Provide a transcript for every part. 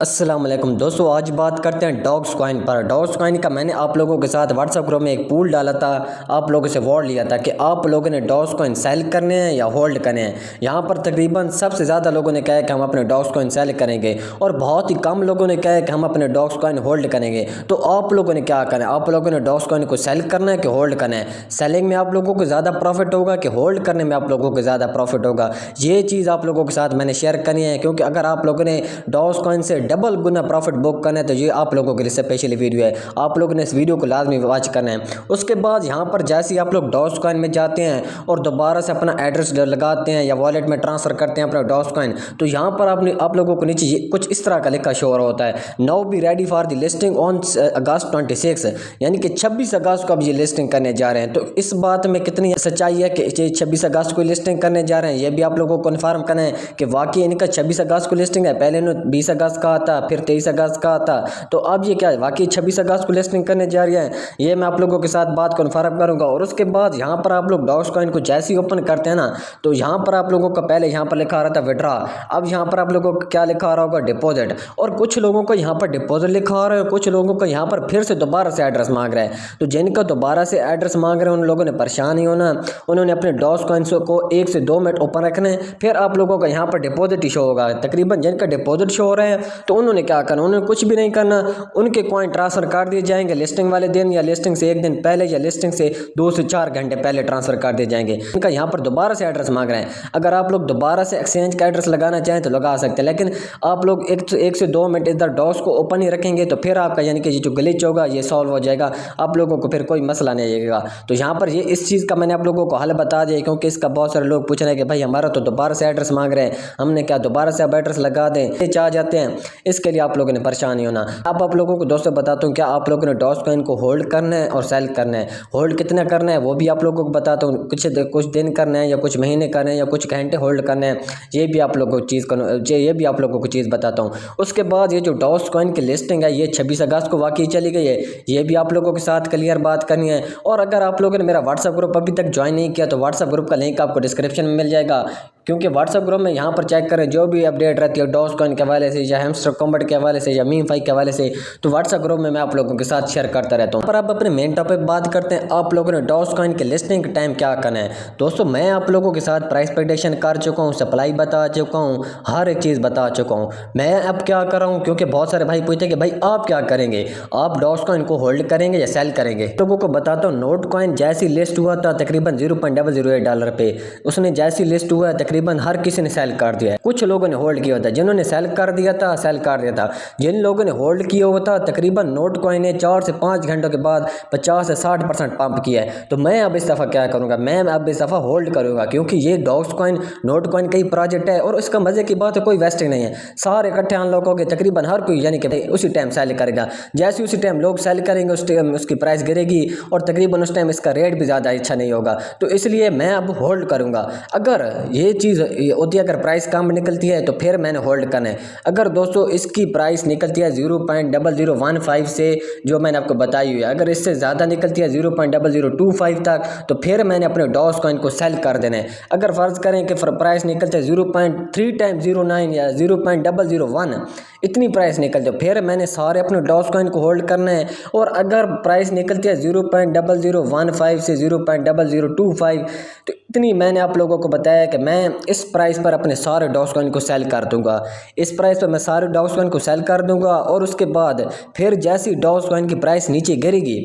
अस्सलाम वालेकुम दोस्तों, आज बात करते हैं डॉग्स कॉइन पर। डॉग्स कॉइन का मैंने आप लोगों के साथ व्हाट्सएप ग्रुप में एक पूल डाला था, आप लोगों से वोट लिया था कि आप लोगों ने डॉग्स कॉइन सेल करने हैं या होल्ड करने हैं। यहाँ पर तकरीबन सबसे ज़्यादा लोगों ने कहा है कि हम अपने डॉग्स कॉइन सेल करेंगे और बहुत ही कम लोगों ने कहा है कि हम अपने डॉग्स कॉइन होल्ड करेंगे। तो आप लोगों ने क्या करना है? आप लोगों ने डॉग्स कॉइन को सेल करना है कि होल्ड करना है? सेलिंग में आप लोगों को ज़्यादा प्रॉफिट होगा कि होल्ड करने में आप लोगों को ज़्यादा प्रॉफिट होगा? ये चीज़ आप लोगों के साथ मैंने शेयर करनी है, क्योंकि अगर आप लोगों ने डॉग्स कॉइन से डबल गुना प्रॉफिट बुक करना है तो ये आप लोगों के लिए स्पेशली वीडियो है। आप लोगों ने इस वीडियो को लाजमी वॉच करना है। उसके बाद यहाँ पर जैसे ही आप लोग डॉग्स कॉइन में जाते हैं और दोबारा से अपना एड्रेस लगाते हैं या वॉलेट में ट्रांसफर करते हैं अपना डॉग्स कॉइन, तो यहाँ पर आप लोगों को नीचे कुछ इस तरह का लिखा शो होता है, now be ready for the listing on August 26, यानी कि 26 अगस्त को अब ये लिस्टिंग करने जा रहे हैं। तो इस बात में कितनी सच्चाई है कि 26 अगस्त को लिस्टिंग करने जा रहे हैं, ये भी आप लोगों को कन्फर्म करना है कि वाकई इनका 26 अगस्त को लिस्टिंग है। पहले इन्होंने 20 अगस्त का आता, फिर 23 अगस्त का आता, तो अब ये क्या है, वाकई 26 अगस्त को लिस्टिंग करने जा रही है। ये मैं आप लोगों के साथ बात कन्फर्म करूंगा। और उसके बाद यहाँ पर आप लोग डॉग्स कॉइन को जैसे ही ओपन करते हैं ना, तो यहाँ पर आप लोगों का पहले यहाँ पर लिखा आ रहा था विड्रॉ, अब यहाँ पर आप लोगों को क्या लिखा आ रहा होगा, डिपॉजिट। और कुछ लोगों को यहाँ पर डिपॉजिट लिखा आ रहा है, कुछ लोगों को यहाँ पर फिर से दोबारा से एड्रेस मांग रहा है। तो जिनका दोबारा से एड्रेस मांग रहे हैं उन लोगों ने परेशान नहीं होना, उन्होंने अपने डॉग्स कॉइन्स को 1 से 2 मिनट ओपन रखना है, फिर आप लोगों का यहाँ पर डिपॉजिट शो होगा। तकरीबन जिनका डिपॉजिट शो हो रहा है तो उन्होंने क्या करना, उन्होंने कुछ भी नहीं करना, उनके कॉइन ट्रांसफर कर दिए जाएंगे लिस्टिंग वाले दिन, या लिस्टिंग से 1 दिन पहले, या लिस्टिंग से 2 से 4 घंटे पहले ट्रांसफर कर दिए जाएंगे। इनका यहाँ पर दोबारा से एड्रेस मांग रहे हैं। अगर आप लोग दोबारा से एक्सचेंज का एड्रेस लगाना चाहें तो लगा सकते हैं, लेकिन आप लोग 1 से 2 मिनट इधर डॉग्स को ओपन ही रखेंगे तो फिर आपका यानी कि ये जो ग्लिच होगा ये सॉल्व हो जाएगा, आप लोगों को फिर कोई मसला नहीं आएगा। तो यहाँ पर ये इस चीज़ का मैंने आप लोगों को हल बता दिया, क्योंकि इसका बहुत सारे लोग पूछ रहे हैं कि भाई हमारा तो दोबारा से एड्रेस मांग रहे हैं, हमने क्या दोबारा से अब एड्रेस लगा दें, ये चाह जाते हैं। इसके लिए आप लोगों ने परेशान नहीं होना। अब आप लोगों को दोस्तों बताता हूँ क्या आप लोगों ने डॉग्स कॉइन को होल्ड करना है और सेल करना है। होल्ड कितना करना है वो भी आप लोगों को बताता हूँ, कुछ दिन करना है या कुछ महीने करना है या कुछ घंटे होल्ड करना है, ये भी आप लोगों को चीज़ बताता हूँ। उसके बाद ये जो डॉग्स कॉइन की लिस्टिंग है ये 26 अगस्त को वाकई चली गई है, ये भी आप लोगों के साथ क्लियर बात करनी है। और अगर आप लोगों ने मेरा व्हाट्सएप ग्रुप अभी तक ज्वाइन नहीं किया तो व्हाट्सएप ग्रुप का लिंक आपको डिस्क्रिप्शन में मिल जाएगा, क्योंकि व्हाट्सएप ग्रुप में यहाँ पर चेक करें जो भी अपडेट रहती है डॉग्स कॉइन के हवाले से या हैमस्टर कॉम्बैट के हवाले से या मीम फाई के हवाले से, तो व्हाट्सएप ग्रुप में मैं आप लोगों के साथ शेयर करता रहता हूँ। पर अब अपने मेन टॉपिक बात करते हैं, आप लोगों ने डॉग्स कॉइन के लिस्टिंग के टाइम क्या करना है। दोस्तों मैं आप लोगों के साथ प्राइस प्रेडिक्शन कर चुका हूँ, सप्लाई बता चुका हूँ, हर एक चीज़ बता चुका हूँ। मैं अब क्या कर रहा हूँ, क्योंकि बहुत सारे भाई पूछते हैं कि भाई आप क्या करेंगे, आप डॉग्स कॉइन को होल्ड करेंगे या सेल करेंगे। लोगों को बताता हूँ, नोट कॉइन जैसी लिस्ट हुआ था तकरीबन $0.008 पे, उसने जैसी लिस्ट हुआ तकरीबन हर किसी ने सेल कर दिया है। कुछ लोगों ने होल्ड किया था, जिन्होंने सेल कर दिया था सेल कर दिया था। जिन लोगों ने होल्ड किया हुआ था तकरीबन नोट कॉइन ने 4 से 5 घंटों के बाद 50 से 60% पंप किया है। तो मैं अब इस दफ़ा क्या करूंगा, मैं अब इस दफ़ा होल्ड करूंगा, क्योंकि ये डॉग्स कॉइन नोट कॉइन का ही प्रोजेक्ट है और इसका मजे की बात है कोई वेस्टिंग नहीं है। सारे इकट्ठे आन लोगों के तकरीबन हर कोई यानी कि उसी टाइम सेल करेगा, जैसे उसी टाइम लोग सेल करेंगे उस टाइम उसकी प्राइस गिरेगी और तकरीबन उस टाइम इसका रेट भी ज़्यादा अच्छा नहीं होगा। तो इसलिए मैं अब होल्ड करूंगा। अगर ये चीज़ होती है, अगर प्राइस कम निकलती है तो फिर मैंने होल्ड करना है। अगर दोस्तों इसकी प्राइस निकलती है 0.0015 से, जो मैंने आपको बताई हुई है, अगर इससे ज़्यादा निकलती है 0.0025 तक, तो फिर मैंने अपने डॉग्स कॉइन को सेल कर देना है। अगर फ़र्ज़ करें कि प्राइस निकलते है 0.3 टाइम 09 या 0.001 इतनी प्राइस निकलती है, फिर मैंने सारे अपने डॉग्स कॉइन को होल्ड करना है। और अगर प्राइस निकलती है 0.0015 से 0.0025, तो इतनी मैंने आप लोगों को बताया कि मैं इस प्राइस पर अपने सारे डॉग्स कॉइन को सेल कर दूंगा। इस प्राइस पर मैं सारे डॉग्स कॉइन को सेल कर दूंगा और उसके बाद फिर जैसी डॉग्स कॉइन की प्राइस नीचे गिरेगी,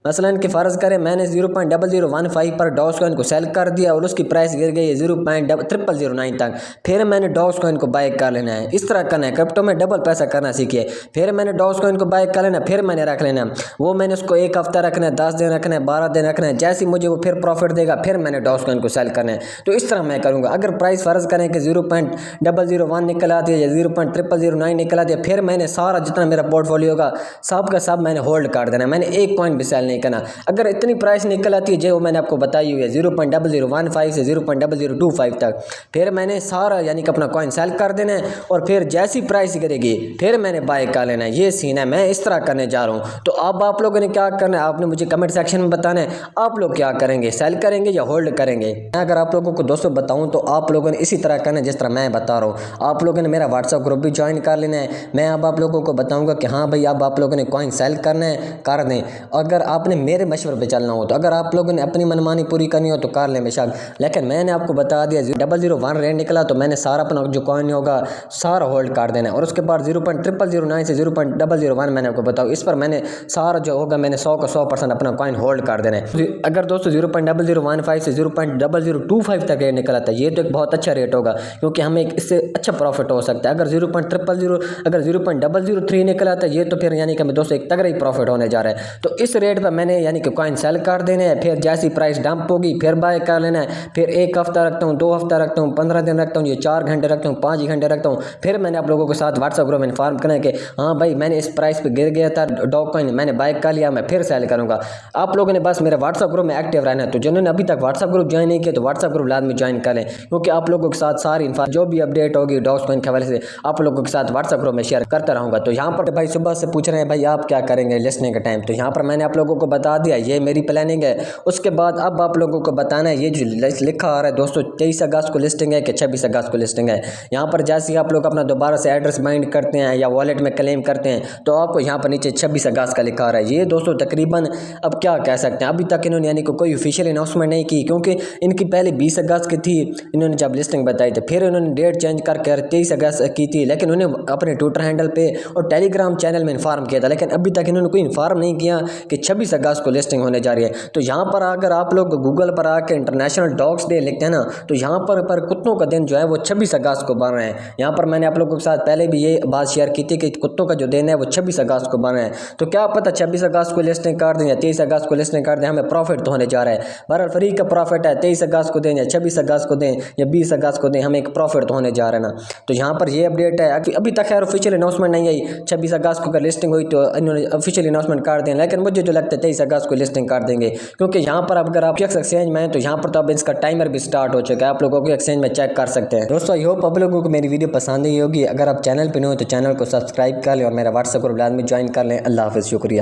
मसलन कि फ़र्ज़ करें मैंने 0.0015 पर डॉग्स कॉइन को सेल कर दिया और उसकी प्राइस गिर गई है 0.0009 तक, फिर मैंने डॉग्स कॉइन को बाय कर लेना है। इस तरह करना है, क्रिप्टो में डबल पैसा करना सीखिए। फिर मैंने डॉग्स कॉइन को बाय कर लेना, फिर मैंने रख लेना, वो मैंने उसको 1 हफ्ता रखना है, 10 दिन रखना है, 12 दिन रखना है, जैसे मुझे वो फिर प्रॉफिट देगा फिर मैंने डॉग्स कॉइन को सेल करना है। तो इस तरह मैं करूँगा। अगर प्राइस फ़र्ज़ करें कि 0.001 निकल आती है या 0.0009 निकल आती है, फिर मैंने सारा जितना मेरा पोर्टफोलियो होगा सब का सब मैंने होल्ड कर देना है, मैंने एक कॉइन भी सेल नहीं नहीं करना। अगर इतनी प्राइस निकल आती है जो मैंने आपको बताई हुई है 0.0015 से 0.0025 तक, फिर मैंने सारा यानी कि अपना कॉइन सेल कर देना है और फिर जैसी प्राइस करेगी फिर मैंने बाय कर लेना है। ये सीन है, मैं इस तरह करने जा रहा हूँ। तो अब आप लोगों ने क्या करना है, आपने मुझे कमेंट सेक्शन में बताना है आप लोग क्या करेंगे, सेल करेंगे या होल्ड करेंगे। मैं अगर आप लोगों को दोस्तों बताऊं तो आप लोगों ने इसी तरह करना है जिस तरह मैं बता रहा हूं। आप लोगों ने मेरा व्हाट्सएप ग्रुप भी ज्वाइन कर लेना है। मैं अब आप लोगों को बताऊंगा कि हाँ भाई अब आप लोगों ने कॉइन सेल करना है कर दें। अगर आपने मेरे मशवरे पे चलना हो तो अगर आप लोगों ने अपनी मनमानी पूरी करनी हो तो कर लें बेशक, लेकिन मैंने आपको बता दिया 0.001 रेट निकला तो मैंने सारा अपना जो कॉइन होगा सारा होल्ड कर देना है। और उसके बाद 0.0009 से 0.001 मैंने आपको बताऊँ इस पर मैंने सारा जो होगा मैंने 100 का 100% अपना कॉइन होल्ड कर देना है। अगर दोस्तों 0.0015 से 0.0025 तक रेट निकला था ये तो एक बहुत अच्छा रेट होगा, क्योंकि हमें इससे अच्छा प्रॉफिट हो सकता है। अगर 0.000 अगर 0.003 निकला था ये तो फिर यानी कि हमें दोस्तों एक तगड़ा ही प्रॉफिट होने जा रहा है। तो इस रेट पर मैंने यानी कि कॉइन सेल कर देने हैं, फिर जैसी प्राइस डंप होगी फिर बाय कर लेना है। फिर एक हफ्ता रखता हूँ, 2 हफ्ता रखता हूँ, 15 दिन रखता हूँ, ये 4 घंटे रखता हूँ, 5 घंटे रखता हूँ। फिर मैंने आप लोगों के साथ व्हाट्सएप ग्रुप में इन्फॉर्म करना है कि हाँ भाई मैंने इस प्राइस पर गिर गया था डॉग कॉइन, मैंने बाय कर लिया, मैं फिर सेल करूँगा। आप लोगों ने बस मेरे व्हाट्सएप ग्रुप में एक्टिव रहना है। तो जिन्होंने अभी तक व्हाट्सएप ग्रुप ज्वाइन नहीं किया तो व्हाट्सएप ग्रुप लाजमी ज्वाइन करें, क्योंकि आप लोगों के साथ सारी इन्फॉर्मेशन जो भी अपडेट होगी डॉग्स कॉइन के हवाले से आप लोगों के साथ व्हाट्सएप ग्रुप में शेयर करता रहूँगा। तो यहाँ पर भाई सुबह से पूछ रहे हैं भाई आप क्या करेंगे लिस्टिंग के टाइम, तो यहाँ पर मैंने आप लोगों को बता दिया ये मेरी प्लानिंग है। उसके बाद अब आप लोगों को बताना है ये जो लिखा आ रहा है दोस्तों 23 अगस्त को लिस्टिंग है कि 26 अगस्त को लिस्टिंग है। यहाँ पर जैसे ही आप लोग अपना दोबारा से एड्रेस बाइंड करते हैं या वॉलेट में क्लेम करते हैं तो आपको यहाँ पर नीचे 26 अगस्त का लिखा आ रहा है। ये दोस्तों तकरीबन अब क्या कह सकते हैं अभी तक इन्होंने यानी कोई ऑफिशियल अनाउंसमेंट नहीं की, क्योंकि इनकी पहले 20 अगस्त की थी इन्होंने जब लिस्टिंग बताई थी, फिर इन्होंने डेट चेंज करके 23 अगस्त की थी, लेकिन उन्होंने अपने ट्विटर हैंडल पे और टेलीग्राम चैनल में इन्फॉर्म किया था, लेकिन अभी तक इन्होंने कोई इन्फॉर्म नहीं किया कि 26 अगस्त को लिस्टिंग होने जा रही है। तो यहाँ पर अगर आप लोग गूगल पर आकर इंटरनेशनल डॉग्स डे लिखते हैं ना तो यहाँ पर कुत्तों का दिन जो है वो 26 अगस्त को बन रहे हैं। यहाँ पर मैंने आप लोगों के साथ पहले भी ये बात शेयर की थी कि कुत्तों का जो दिन है वो 26 अगस्त को बन रहे हैं। तो क्या पता 26 अगस्त को लिस्टिंग कर दें या 23 अगस्त को लिस्टिंग कर दें, हमें प्रॉफिट तो होने जा रहा है। बहरहाल फ्री का प्रॉफिट है, 23 अगस्त को दें या 26 अगस्त को दें या 20 अगस्त को दें, हमें एक प्रॉफिट तो होने जा रहा है ना। तो यहाँ पर ये अपडेट है। अभी तक खैर ऑफिशियल अनाउंसमेंट नहीं आई, 26 अगस्त को अगर लिस्टिंग हुई तो इन्होंने ऑफिशियल अनाउंसमेंट कर दें, लेकिन मुझे जो लगता है 23 अगस्त को लिस्टिंग कर देंगे, क्योंकि यहाँ पर अगर आप एक्सचेंज में हैं तो यहाँ पर तो अब इसका टाइमर भी स्टार्ट हो चुका है, आप लोगों को एक्सचेंज में चेक कर सकते हैं। दोस्तों आई होप आप लोगों को मेरी वीडियो पसंद आई होगी। अगर आप चैनल पर नहीं हो तो चैनल को सब्सक्राइब कर लें और मेरा व्हाट्सएप ग्रुप लाजमी ज्वाइन कर लें। अल्लाह हाफिज़, शुक्रिया।